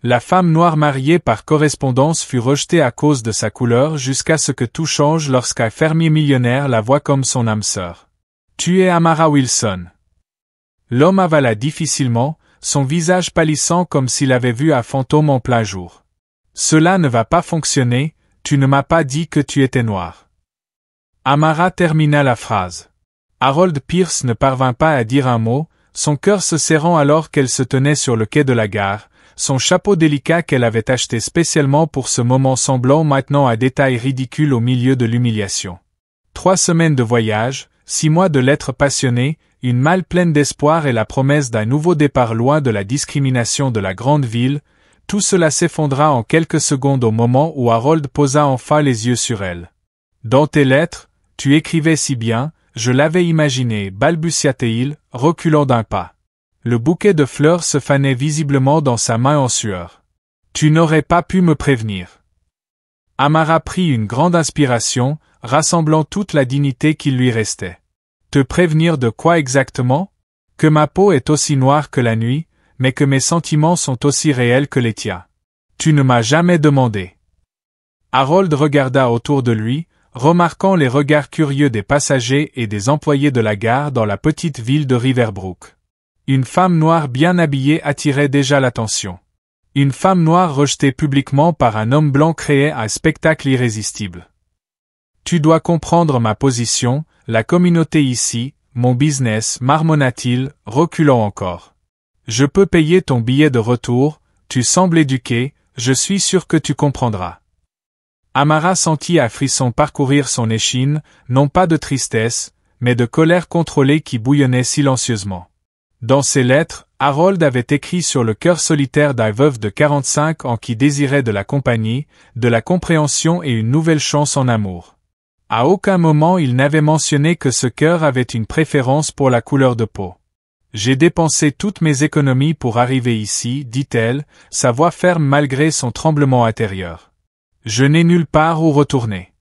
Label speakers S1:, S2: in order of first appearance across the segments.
S1: La femme noire mariée par correspondance fut rejetée à cause de sa couleur jusqu'à ce que tout change lorsqu'un fermier millionnaire la voit comme son âme sœur. Tu es Amara Wilson. L'homme avala difficilement, son visage pâlissant comme s'il avait vu un fantôme en plein jour. Cela ne va pas fonctionner, tu ne m'as pas dit que tu étais noir. Amara termina la phrase. Harold Pierce ne parvint pas à dire un mot, son cœur se serrant alors qu'elle se tenait sur le quai de la gare, son chapeau délicat qu'elle avait acheté spécialement pour ce moment semblant maintenant un détail ridicule au milieu de l'humiliation. 3 semaines de voyage, 6 mois de lettres passionnées, une malle pleine d'espoir et la promesse d'un nouveau départ loin de la discrimination de la grande ville, tout cela s'effondra en quelques secondes au moment où Harold posa enfin les yeux sur elle. Dans tes lettres, tu écrivais si bien, je l'avais imaginé, balbutia-t-il, reculant d'un pas. Le bouquet de fleurs se fanait visiblement dans sa main en sueur. Tu n'aurais pas pu me prévenir. Amara prit une grande inspiration, rassemblant toute la dignité qui lui restait. Te prévenir de quoi exactement? Que ma peau est aussi noire que la nuit, mais que mes sentiments sont aussi réels que les tiens. Tu ne m'as jamais demandé. Harold regarda autour de lui, remarquant les regards curieux des passagers et des employés de la gare dans la petite ville de Riverbrook. Une femme noire bien habillée attirait déjà l'attention. Une femme noire rejetée publiquement par un homme blanc créait un spectacle irrésistible. Tu dois comprendre ma position, la communauté ici, mon business, marmonna-t-il, reculant encore. Je peux payer ton billet de retour, tu sembles éduqué, je suis sûr que tu comprendras. Amara sentit un frisson parcourir son échine, non pas de tristesse, mais de colère contrôlée qui bouillonnait silencieusement. Dans ses lettres, Harold avait écrit sur le cœur solitaire d'un veuf de 45 ans qui désirait de la compagnie, de la compréhension et une nouvelle chance en amour. À aucun moment il n'avait mentionné que ce cœur avait une préférence pour la couleur de peau. J'ai dépensé toutes mes économies pour arriver ici, dit-elle, sa voix ferme malgré son tremblement intérieur. Je n'ai nulle part où retourner.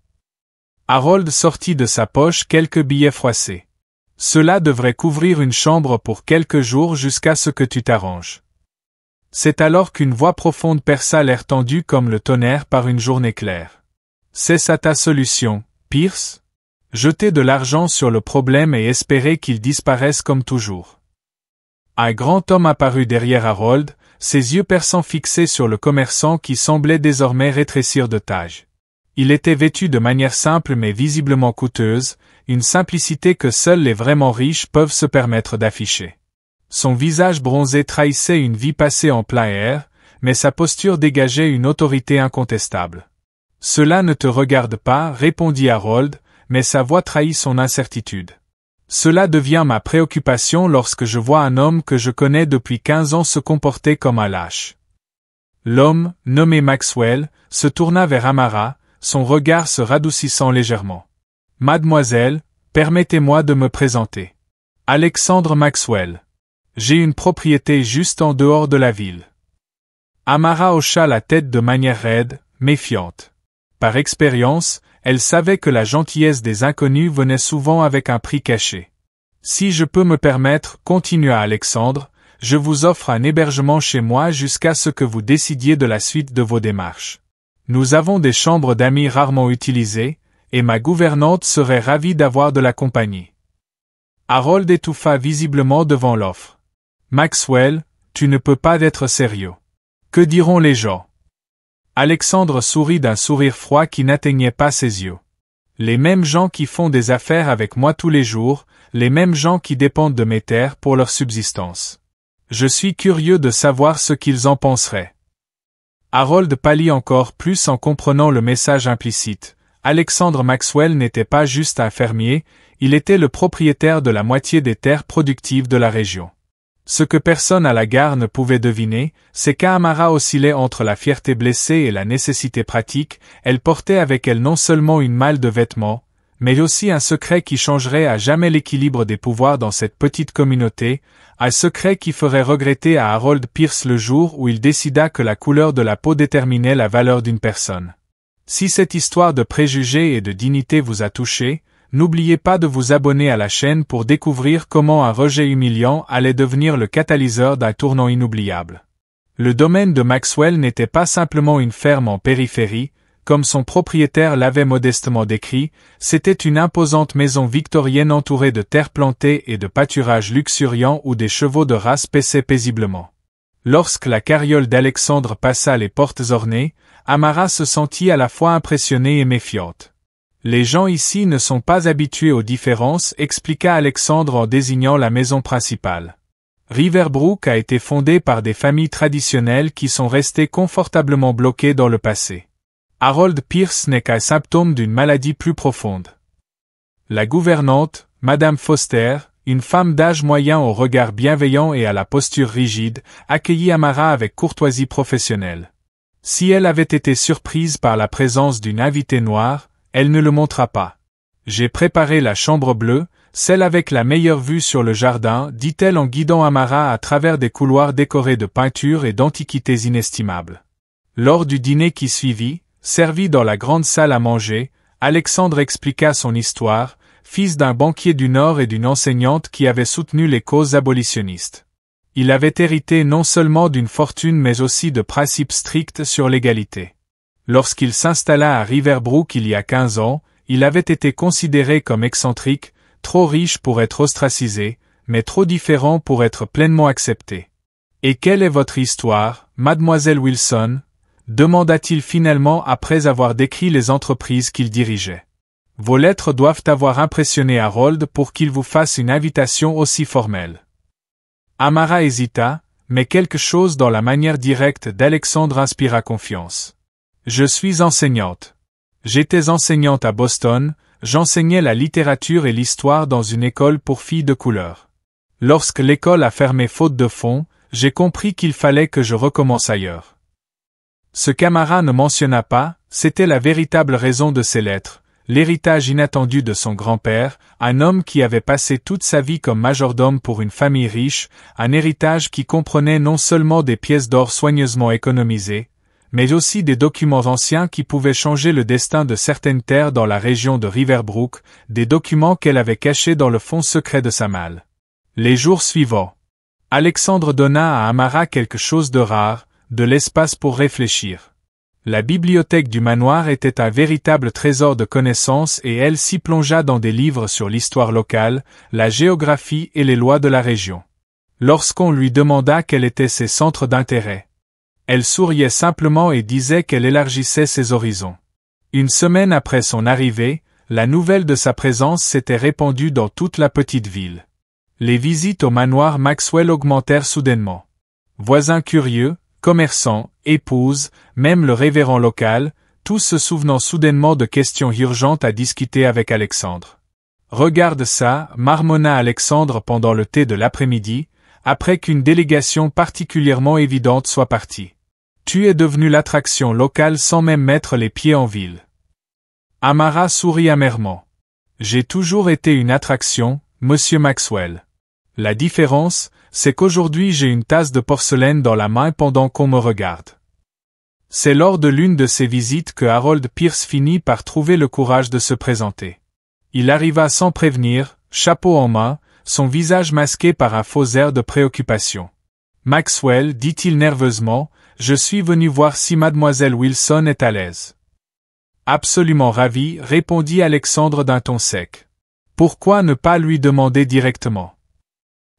S1: Harold sortit de sa poche quelques billets froissés. Cela devrait couvrir une chambre pour quelques jours jusqu'à ce que tu t'arranges. C'est alors qu'une voix profonde perça l'air tendu comme le tonnerre par une journée claire. C'est ça ta solution, Pierce? Jeter de l'argent sur le problème et espérer qu'il disparaisse comme toujours. Un grand homme apparut derrière Harold, ses yeux perçants fixés sur le commerçant qui semblait désormais rétrécir de taille. Il était vêtu de manière simple mais visiblement coûteuse, une simplicité que seuls les vraiment riches peuvent se permettre d'afficher. Son visage bronzé trahissait une vie passée en plein air, mais sa posture dégageait une autorité incontestable. « Cela ne te regarde pas, répondit Harold, mais sa voix trahit son incertitude. Cela devient ma préoccupation lorsque je vois un homme que je connais depuis 15 ans se comporter comme un lâche. » L'homme, nommé Maxwell, se tourna vers Amara, son regard se radoucissant légèrement. « Mademoiselle, permettez-moi de me présenter. Alexandre Maxwell. J'ai une propriété juste en dehors de la ville. » Amara hocha la tête de manière raide, méfiante. Par expérience, elle savait que la gentillesse des inconnus venait souvent avec un prix caché. « Si je peux me permettre, continua Alexandre, je vous offre un hébergement chez moi jusqu'à ce que vous décidiez de la suite de vos démarches. Nous avons des chambres d'amis rarement utilisées, et ma gouvernante serait ravie d'avoir de la compagnie. » Harold étouffa visiblement devant l'offre. « Maxwell, tu ne peux pas être sérieux. Que diront les gens? » Alexandre sourit d'un sourire froid qui n'atteignait pas ses yeux. « Les mêmes gens qui font des affaires avec moi tous les jours, les mêmes gens qui dépendent de mes terres pour leur subsistance. Je suis curieux de savoir ce qu'ils en penseraient. » Harold pâlit encore plus en comprenant le message implicite. Alexandre Maxwell n'était pas juste un fermier, il était le propriétaire de la moitié des terres productives de la région. Ce que personne à la gare ne pouvait deviner, c'est qu'Amara oscillait entre la fierté blessée et la nécessité pratique, elle portait avec elle non seulement une malle de vêtements, mais aussi un secret qui changerait à jamais l'équilibre des pouvoirs dans cette petite communauté, un secret qui ferait regretter à Harold Pierce le jour où il décida que la couleur de la peau déterminait la valeur d'une personne. Si cette histoire de préjugés et de dignité vous a touché, n'oubliez pas de vous abonner à la chaîne pour découvrir comment un rejet humiliant allait devenir le catalyseur d'un tournant inoubliable. Le domaine de Maxwell n'était pas simplement une ferme en périphérie, comme son propriétaire l'avait modestement décrit, c'était une imposante maison victorienne entourée de terres plantées et de pâturages luxuriants où des chevaux de race paissaient paisiblement. Lorsque la carriole d'Alexandre passa les portes ornées, Amara se sentit à la fois impressionnée et méfiante. Les gens ici ne sont pas habitués aux différences, expliqua Alexandre en désignant la maison principale. Riverbrook a été fondée par des familles traditionnelles qui sont restées confortablement bloquées dans le passé. Harold Pierce n'est qu'un symptôme d'une maladie plus profonde. La gouvernante, Madame Foster, une femme d'âge moyen au regard bienveillant et à la posture rigide, accueillit Amara avec courtoisie professionnelle. Si elle avait été surprise par la présence d'une invitée noire, elle ne le montra pas. « J'ai préparé la chambre bleue, celle avec la meilleure vue sur le jardin, dit-elle en guidant Amara à travers des couloirs décorés de peintures et d'antiquités inestimables. Lors du dîner qui suivit, servi dans la grande salle à manger, Alexandre expliqua son histoire, fils d'un banquier du Nord et d'une enseignante qui avait soutenu les causes abolitionnistes. Il avait hérité non seulement d'une fortune mais aussi de principes stricts sur l'égalité. Lorsqu'il s'installa à Riverbrook il y a 15 ans, il avait été considéré comme excentrique, trop riche pour être ostracisé, mais trop différent pour être pleinement accepté. « Et quelle est votre histoire, mademoiselle Wilson ?» demanda-t-il finalement après avoir décrit les entreprises qu'il dirigeait. « Vos lettres doivent avoir impressionné Harold pour qu'il vous fasse une invitation aussi formelle. » Amara hésita, mais quelque chose dans la manière directe d'Alexandre inspira confiance. « Je suis enseignante. J'étais enseignante à Boston, j'enseignais la littérature et l'histoire dans une école pour filles de couleur. Lorsque l'école a fermé faute de fonds, j'ai compris qu'il fallait que je recommence ailleurs. » Ce qu'Amara ne mentionna pas, c'était la véritable raison de ses lettres, l'héritage inattendu de son grand-père, un homme qui avait passé toute sa vie comme majordome pour une famille riche, un héritage qui comprenait non seulement des pièces d'or soigneusement économisées, mais aussi des documents anciens qui pouvaient changer le destin de certaines terres dans la région de Riverbrook, des documents qu'elle avait cachés dans le fond secret de sa malle. Les jours suivants, Alexandre donna à Amara quelque chose de rare, de l'espace pour réfléchir. La bibliothèque du manoir était un véritable trésor de connaissances et elle s'y plongea dans des livres sur l'histoire locale, la géographie et les lois de la région. Lorsqu'on lui demanda quels étaient ses centres d'intérêt, elle souriait simplement et disait qu'elle élargissait ses horizons. Une semaine après son arrivée, la nouvelle de sa présence s'était répandue dans toute la petite ville. Les visites au manoir Maxwell augmentèrent soudainement. Voisins curieux, commerçants, épouses, même le révérend local, tous se souvenant soudainement de questions urgentes à discuter avec Alexandre. « Regarde ça » marmonna Alexandre pendant le thé de l'après-midi, après qu'une délégation particulièrement évidente soit partie. « Tu es devenu l'attraction locale sans même mettre les pieds en ville. » Amara sourit amèrement. « J'ai toujours été une attraction, monsieur Maxwell. La différence, c'est qu'aujourd'hui j'ai une tasse de porcelaine dans la main pendant qu'on me regarde. » C'est lors de l'une de ces visites que Harold Pierce finit par trouver le courage de se présenter. Il arriva sans prévenir, chapeau en main, son visage masqué par un faux air de préoccupation. « Maxwell, dit-il nerveusement, je suis venu voir si mademoiselle Wilson est à l'aise. »« Absolument ravi, » répondit Alexandre d'un ton sec. « Pourquoi ne pas lui demander directement ?»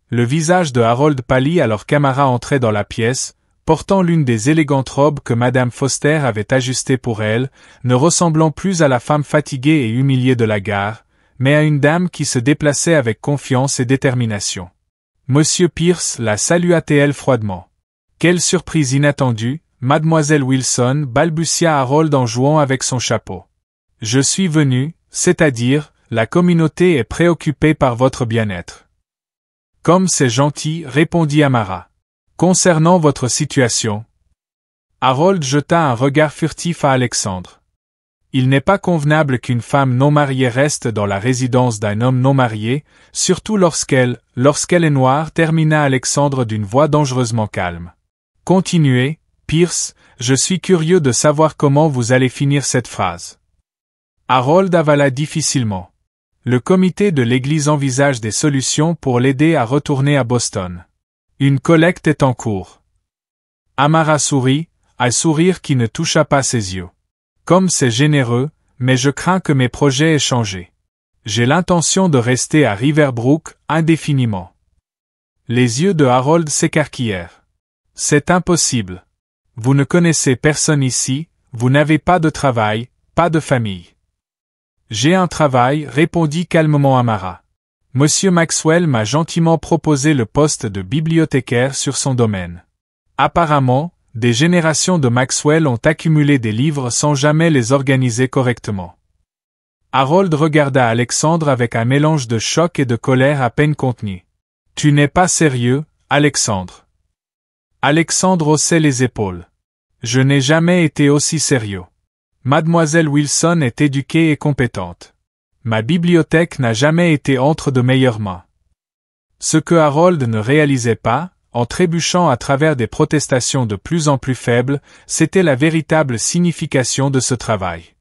S1: Le visage de Harold pâlit alors qu'Amara entrait dans la pièce, portant l'une des élégantes robes que Madame Foster avait ajustées pour elle, ne ressemblant plus à la femme fatiguée et humiliée de la gare, mais à une dame qui se déplaçait avec confiance et détermination. Monsieur Pierce la salua-t-elle froidement. « Quelle surprise inattendue, mademoiselle Wilson, balbutia Harold en jouant avec son chapeau. « Je suis venu, c'est-à-dire, la communauté est préoccupée par votre bien-être. » « Comme c'est gentil, répondit Amara. « Concernant votre situation. » Harold jeta un regard furtif à Alexandre. Il n'est pas convenable qu'une femme non mariée reste dans la résidence d'un homme non marié, surtout lorsqu'elle est noire, termina Alexandre d'une voix dangereusement calme. Continuez, Pierce, je suis curieux de savoir comment vous allez finir cette phrase. Harold avala difficilement. Le comité de l'église envisage des solutions pour l'aider à retourner à Boston. Une collecte est en cours. Amara sourit, un sourire qui ne toucha pas ses yeux. Comme c'est généreux, mais je crains que mes projets aient changé. J'ai l'intention de rester à Riverbrook indéfiniment. Les yeux de Harold s'écarquillèrent. C'est impossible. Vous ne connaissez personne ici, vous n'avez pas de travail, pas de famille. J'ai un travail, répondit calmement Amara. Monsieur Maxwell m'a gentiment proposé le poste de bibliothécaire sur son domaine. Apparemment, des générations de Maxwell ont accumulé des livres sans jamais les organiser correctement. Harold regarda Alexandre avec un mélange de choc et de colère à peine contenu. Tu n'es pas sérieux, Alexandre. Alexandre haussait les épaules. Je n'ai jamais été aussi sérieux. Mademoiselle Wilson est éduquée et compétente. Ma bibliothèque n'a jamais été entre de meilleures mains. Ce que Harold ne réalisait pas, en trébuchant à travers des protestations de plus en plus faibles, c'était la véritable signification de ce travail.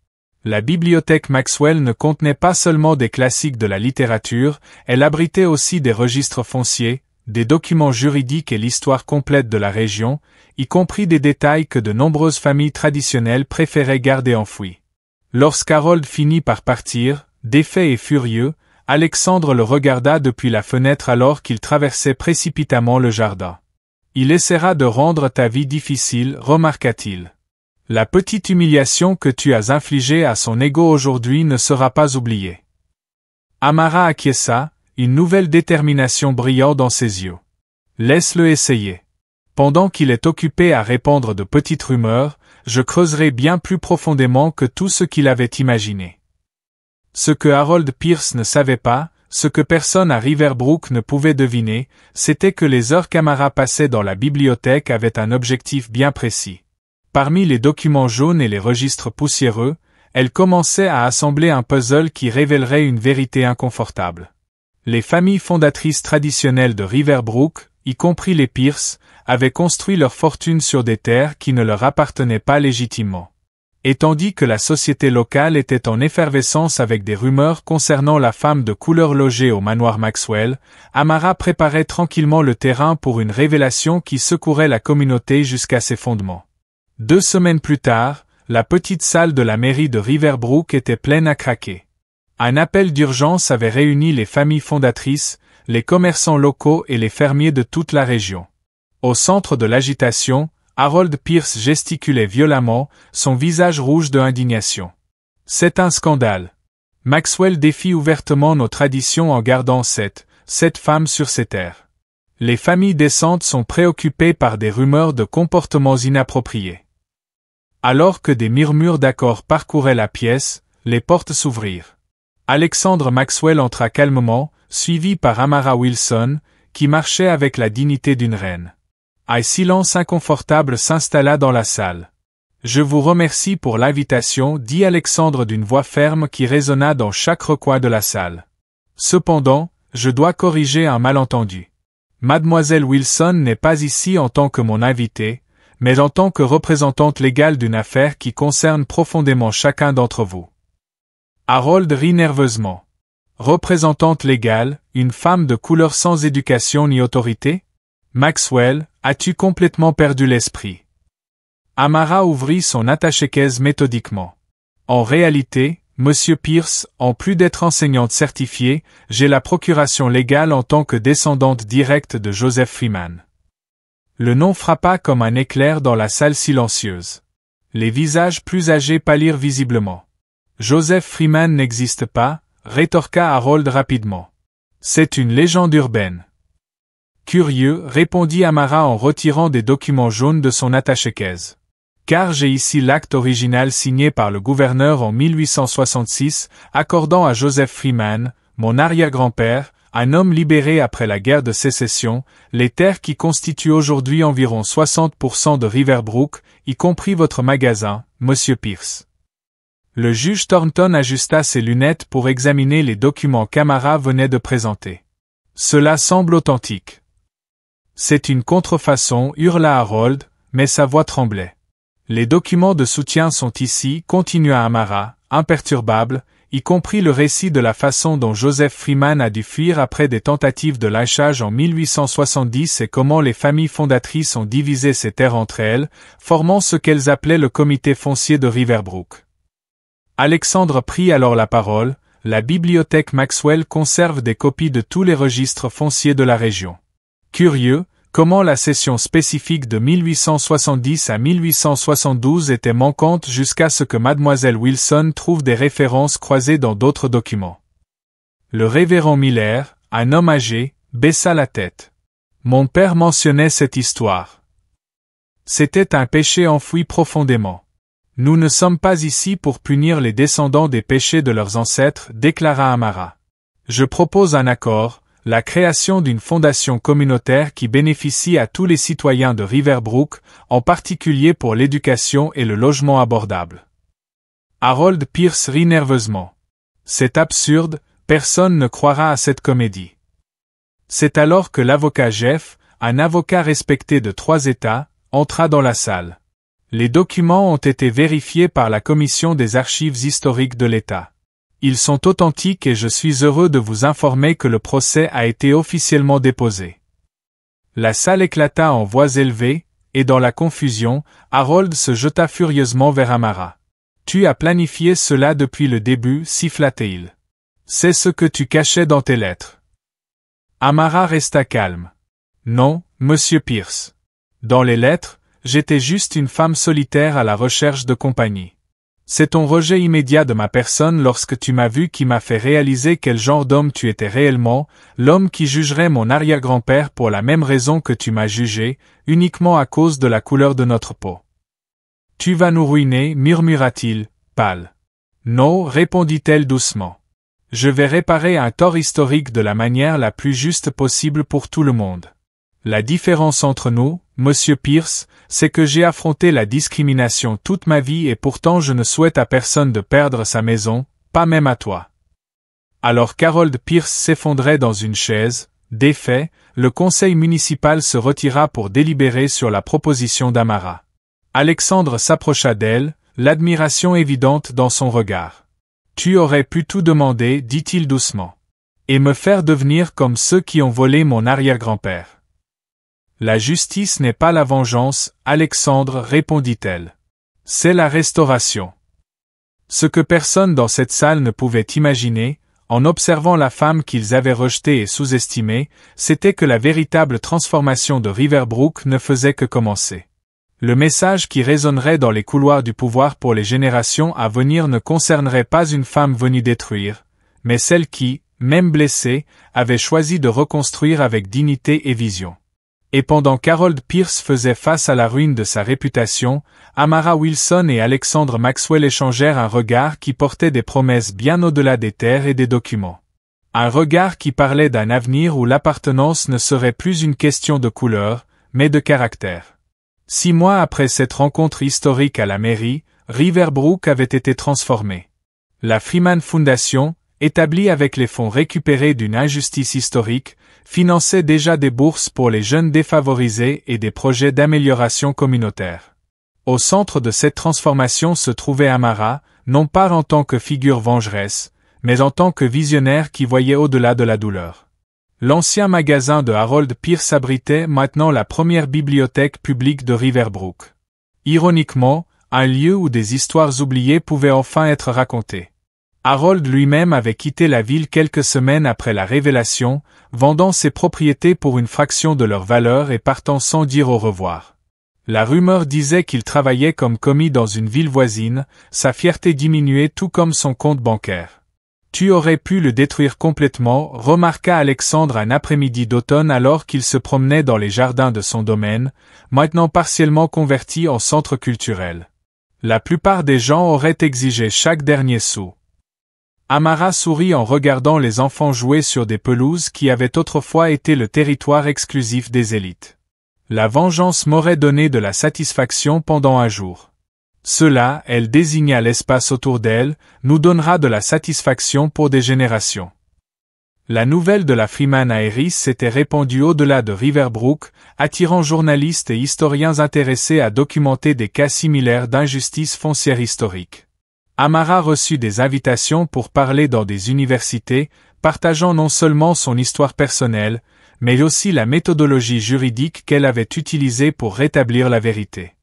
S1: La bibliothèque Maxwell ne contenait pas seulement des classiques de la littérature, elle abritait aussi des registres fonciers, des documents juridiques et l'histoire complète de la région, y compris des détails que de nombreuses familles traditionnelles préféraient garder enfouis. Lorsqu'Harold finit par partir, défait et furieux, Alexandre le regarda depuis la fenêtre alors qu'il traversait précipitamment le jardin. Il essaiera de rendre ta vie difficile, remarqua-t-il. La petite humiliation que tu as infligée à son ego aujourd'hui ne sera pas oubliée. Amara acquiesça, une nouvelle détermination brillant dans ses yeux. Laisse-le essayer. Pendant qu'il est occupé à répandre de petites rumeurs, je creuserai bien plus profondément que tout ce qu'il avait imaginé. Ce que Harold Pierce ne savait pas, ce que personne à Riverbrook ne pouvait deviner, c'était que les heures qu'Amara passait dans la bibliothèque avaient un objectif bien précis. Parmi les documents jaunes et les registres poussiéreux, elle commençait à assembler un puzzle qui révélerait une vérité inconfortable. Les familles fondatrices traditionnelles de Riverbrook, y compris les Pierce, avaient construit leur fortune sur des terres qui ne leur appartenaient pas légitimement. Et tandis que la société locale était en effervescence avec des rumeurs concernant la femme de couleur logée au manoir Maxwell, Amara préparait tranquillement le terrain pour une révélation qui secouerait la communauté jusqu'à ses fondements. 2 semaines plus tard, la petite salle de la mairie de Riverbrook était pleine à craquer. Un appel d'urgence avait réuni les familles fondatrices, les commerçants locaux et les fermiers de toute la région. Au centre de l'agitation, Harold Pierce gesticulait violemment, son visage rouge de indignation. C'est un scandale. Maxwell défie ouvertement nos traditions en gardant sept femmes sur ses terres. Les familles décentes sont préoccupées par des rumeurs de comportements inappropriés. Alors que des murmures d'accord parcouraient la pièce, les portes s'ouvrirent. Alexandre Maxwell entra calmement, suivi par Amara Wilson, qui marchait avec la dignité d'une reine. Un silence inconfortable s'installa dans la salle. « Je vous remercie pour l'invitation, » dit Alexandre d'une voix ferme qui résonna dans chaque recoin de la salle. « Cependant, je dois corriger un malentendu. Mademoiselle Wilson n'est pas ici en tant que mon invitée, mais en tant que représentante légale d'une affaire qui concerne profondément chacun d'entre vous. » Harold rit nerveusement. « Représentante légale, une femme de couleur sans éducation ni autorité ? Maxwell, as-tu complètement perdu l'esprit ?» Amara ouvrit son attaché-caisse méthodiquement. « En réalité, Monsieur Pierce, en plus d'être enseignante certifiée, j'ai la procuration légale en tant que descendante directe de Joseph Freeman. » Le nom frappa comme un éclair dans la salle silencieuse. Les visages plus âgés pâlirent visiblement. « Joseph Freeman n'existe pas, » rétorqua Harold rapidement. « C'est une légende urbaine. » Curieux, répondit Amara en retirant des documents jaunes de son attaché-caisse. Car j'ai ici l'acte original signé par le gouverneur en 1866, accordant à Joseph Freeman, mon arrière-grand-père, un homme libéré après la guerre de sécession, les terres qui constituent aujourd'hui environ 60% de Riverbrook, y compris votre magasin, Monsieur Pierce. Le juge Thornton ajusta ses lunettes pour examiner les documents qu'Amara venait de présenter. Cela semble authentique. C'est une contrefaçon, hurla Harold, mais sa voix tremblait. Les documents de soutien sont ici, continua Amara, imperturbable, y compris le récit de la façon dont Joseph Freeman a dû fuir après des tentatives de lynchage en 1870 et comment les familles fondatrices ont divisé ces terres entre elles, formant ce qu'elles appelaient le comité foncier de Riverbrook. Alexandre prit alors la parole. La bibliothèque Maxwell conserve des copies de tous les registres fonciers de la région. Curieux, comment la cession spécifique de 1870 à 1872 était manquante jusqu'à ce que Mademoiselle Wilson trouve des références croisées dans d'autres documents. Le révérend Miller, un homme âgé, baissa la tête. Mon père mentionnait cette histoire. C'était un péché enfoui profondément. Nous ne sommes pas ici pour punir les descendants des péchés de leurs ancêtres, déclara Amara. Je propose un accord, la création d'une fondation communautaire qui bénéficie à tous les citoyens de Riverbrook, en particulier pour l'éducation et le logement abordable. Harold Pierce rit nerveusement. C'est absurde, personne ne croira à cette comédie. C'est alors que l'avocat Jeff, un avocat respecté de 3 États, entra dans la salle. Les documents ont été vérifiés par la Commission des archives historiques de l'État. Ils sont authentiques et je suis heureux de vous informer que le procès a été officiellement déposé. La salle éclata en voix élevée, et dans la confusion, Harold se jeta furieusement vers Amara. Tu as planifié cela depuis le début, siffla-t-il. C'est ce que tu cachais dans tes lettres. Amara resta calme. Non, monsieur Pierce. Dans les lettres, j'étais juste une femme solitaire à la recherche de compagnie. C'est ton rejet immédiat de ma personne lorsque tu m'as vu qui m'a fait réaliser quel genre d'homme tu étais réellement, l'homme qui jugerait mon arrière-grand-père pour la même raison que tu m'as jugé, uniquement à cause de la couleur de notre peau. Tu vas nous ruiner, murmura-t-il, pâle. Non, répondit-elle doucement. Je vais réparer un tort historique de la manière la plus juste possible pour tout le monde. La différence entre nous, monsieur Pierce, c'est que j'ai affronté la discrimination toute ma vie et pourtant je ne souhaite à personne de perdre sa maison, pas même à toi. Alors qu'Harold Pierce s'effondrait dans une chaise, défait, le conseil municipal se retira pour délibérer sur la proposition d'Amara. Alexandre s'approcha d'elle, l'admiration évidente dans son regard. Tu aurais pu tout demander, dit-il doucement. Et me faire devenir comme ceux qui ont volé mon arrière-grand-père. La justice n'est pas la vengeance, Alexandre, répondit-elle. C'est la restauration. Ce que personne dans cette salle ne pouvait imaginer, en observant la femme qu'ils avaient rejetée et sous-estimée, c'était que la véritable transformation de Riverbrook ne faisait que commencer. Le message qui résonnerait dans les couloirs du pouvoir pour les générations à venir ne concernerait pas une femme venue détruire, mais celle qui, même blessée, avait choisi de reconstruire avec dignité et vision. Et pendant qu'Harold Pierce faisait face à la ruine de sa réputation, Amara Wilson et Alexandre Maxwell échangèrent un regard qui portait des promesses bien au-delà des terres et des documents. Un regard qui parlait d'un avenir où l'appartenance ne serait plus une question de couleur, mais de caractère. 6 mois après cette rencontre historique à la mairie, Riverbrook avait été transformé. La Freeman Foundation, établie avec les fonds récupérés d'une injustice historique, finançait déjà des bourses pour les jeunes défavorisés et des projets d'amélioration communautaire. Au centre de cette transformation se trouvait Amara, non pas en tant que figure vengeresse, mais en tant que visionnaire qui voyait au-delà de la douleur. L'ancien magasin de Harold Pierce abritait maintenant la première bibliothèque publique de Riverbrook. Ironiquement, un lieu où des histoires oubliées pouvaient enfin être racontées. Harold lui-même avait quitté la ville quelques semaines après la révélation, vendant ses propriétés pour une fraction de leur valeur et partant sans dire au revoir. La rumeur disait qu'il travaillait comme commis dans une ville voisine, sa fierté diminuait tout comme son compte bancaire. Tu aurais pu le détruire complètement, remarqua Alexandre un après-midi d'automne alors qu'il se promenait dans les jardins de son domaine, maintenant partiellement converti en centre culturel. La plupart des gens auraient exigé chaque dernier sou. Amara sourit en regardant les enfants jouer sur des pelouses qui avaient autrefois été le territoire exclusif des élites. La vengeance m'aurait donné de la satisfaction pendant un jour. Cela, elle désigna l'espace autour d'elle, nous donnera de la satisfaction pour des générations. La nouvelle de la Freeman Aeris s'était répandue au-delà de Riverbrook, attirant journalistes et historiens intéressés à documenter des cas similaires d'injustice foncière historique. Amara reçut des invitations pour parler dans des universités, partageant non seulement son histoire personnelle, mais aussi la méthodologie juridique qu'elle avait utilisée pour rétablir la vérité.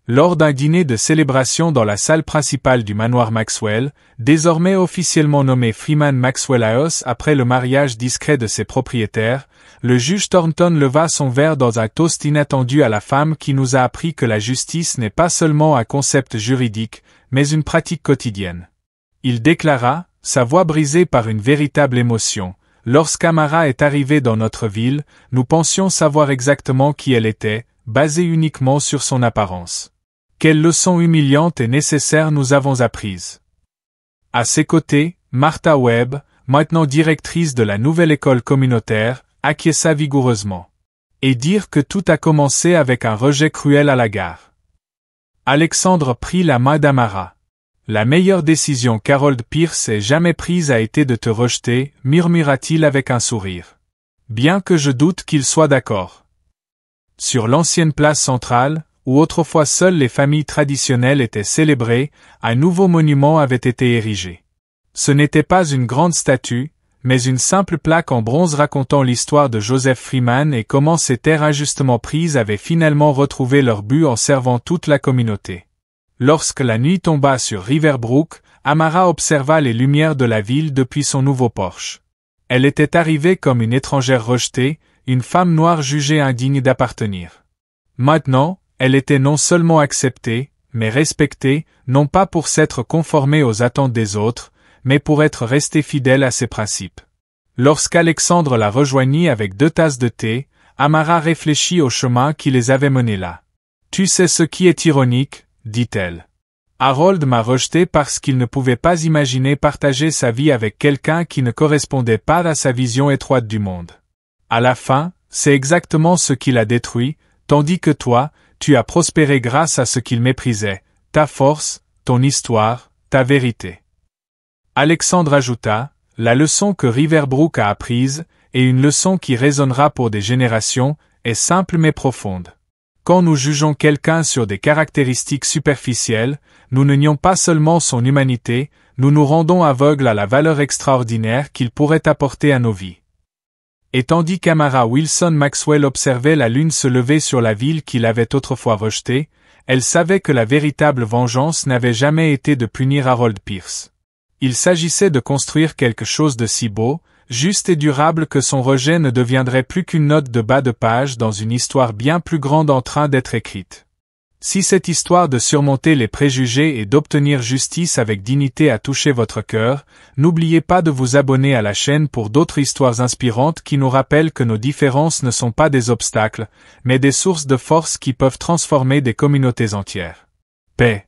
S1: Lors d'un dîner de célébration dans la salle principale du manoir Maxwell, désormais officiellement nommé Freeman Maxwell House après le mariage discret de ses propriétaires, le juge Thornton leva son verre dans un toast inattendu à la femme qui nous a appris que la justice n'est pas seulement un concept juridique, mais une pratique quotidienne. Il déclara, sa voix brisée par une véritable émotion, « Lorsqu'Amara est arrivée dans notre ville, nous pensions savoir exactement qui elle était, basée uniquement sur son apparence. Quelles leçons humiliantes et nécessaires nous avons apprises. » À ses côtés, Martha Webb, maintenant directrice de la nouvelle école communautaire, acquiesça vigoureusement. Et dire que tout a commencé avec un rejet cruel à la gare. Alexandre prit la main d'Amara. « La meilleure décision qu'Harold Pierce ait jamais prise a été de te rejeter, murmura-t-il avec un sourire. Bien que je doute qu'il soit d'accord. » Sur l'ancienne place centrale, où autrefois seules les familles traditionnelles étaient célébrées, un nouveau monument avait été érigé. Ce n'était pas une grande statue, mais une simple plaque en bronze racontant l'histoire de Joseph Freeman et comment ces terres injustement prises avaient finalement retrouvé leur but en servant toute la communauté. Lorsque la nuit tomba sur Riverbrook, Amara observa les lumières de la ville depuis son nouveau porche. Elle était arrivée comme une étrangère rejetée, une femme noire jugée indigne d'appartenir. Maintenant, elle était non seulement acceptée, mais respectée, non pas pour s'être conformée aux attentes des autres, mais pour être restée fidèle à ses principes. Lorsqu'Alexandre la rejoignit avec 2 tasses de thé, Amara réfléchit au chemin qui les avait menés là. « Tu sais ce qui est ironique ?» dit-elle. « Harold m'a rejeté parce qu'il ne pouvait pas imaginer partager sa vie avec quelqu'un qui ne correspondait pas à sa vision étroite du monde. À la fin, c'est exactement ce qui l'a détruit, tandis que toi, tu as prospéré grâce à ce qu'il méprisait, ta force, ton histoire, ta vérité. » Alexandre ajouta, « La leçon que Riverbrook a apprise, et une leçon qui résonnera pour des générations, est simple mais profonde. Quand nous jugeons quelqu'un sur des caractéristiques superficielles, nous ne nions pas seulement son humanité, nous nous rendons aveugles à la valeur extraordinaire qu'il pourrait apporter à nos vies. » Et tandis qu'Amara Wilson Maxwell observait la lune se lever sur la ville qu'il avait autrefois rejetée, elle savait que la véritable vengeance n'avait jamais été de punir Harold Pierce. Il s'agissait de construire quelque chose de si beau, juste et durable que son rejet ne deviendrait plus qu'une note de bas de page dans une histoire bien plus grande en train d'être écrite. Si cette histoire de surmonter les préjugés et d'obtenir justice avec dignité a touché votre cœur, n'oubliez pas de vous abonner à la chaîne pour d'autres histoires inspirantes qui nous rappellent que nos différences ne sont pas des obstacles, mais des sources de force qui peuvent transformer des communautés entières. Paix.